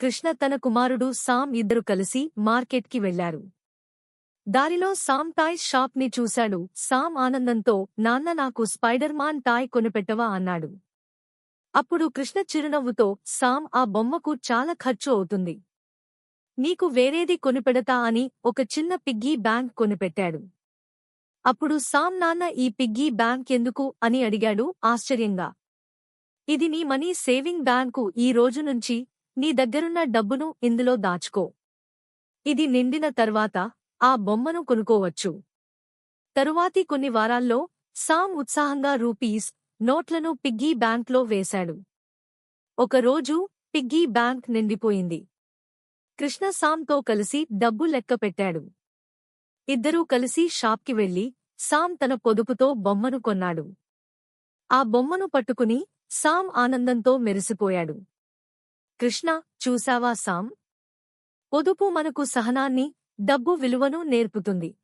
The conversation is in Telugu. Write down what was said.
కృష్ణ తన కుమారుడు సామ్ ఇద్దరు కలిసి మార్కెట్కి వెళ్లారు. దారిలో సామ్ టాయ్స్ షాప్ ని చూశాడు. సామ్ ఆనందంతో, నాన్న, నాకు స్పైడర్ మాన్ టాయ్ కొనిపెట్టవా అన్నాడు. అప్పుడు కృష్ణ చిరునవ్వుతో, సామ్, ఆ బొమ్మకు చాలా ఖర్చు అవుతుంది. నీకు వేరేది కొనిపెడతా అని ఒక చిన్న పిగ్గీ బ్యాంక్ కొనిపెట్టాడు. అప్పుడు సామ్, నాన్న, ఈ పిగ్గీ బ్యాంక్ ఎందుకు అని అడిగాడు ఆశ్చర్యంగా. ఇది నీ మనీ సేవింగ్ బ్యాంకు. ఈ రోజు నుంచి నీ దగ్గరున్న డబ్బును ఇందులో దాచుకో. ఇది నిండిన తర్వాత ఆ బొమ్మను కొనుక్కోవచ్చు. తరువాతి కొన్ని వారాల్లో సామ్ ఉత్సాహంగా రూపీస్ నోట్లను పిగ్గీ బ్యాంక్లో వేశాడు. ఒకరోజు పిగ్గీ బ్యాంక్ నిండిపోయింది. కృష్ణ సామ్తో కలిసి డబ్బు లెక్క పెట్టాడు. ఇద్దరూ కలిసి షాప్కి వెళ్లి సామ్ తన పొదుపుతో బొమ్మను కొన్నాడు. ఆ బొమ్మను పట్టుకుని సామ్ ఆనందంతో మెరిసిపోయాడు. కృష్ణ, చూశావా సామ్? పొదుపు మనకు సహనాన్ని, డబ్బు విలువను నేర్పుతుంది.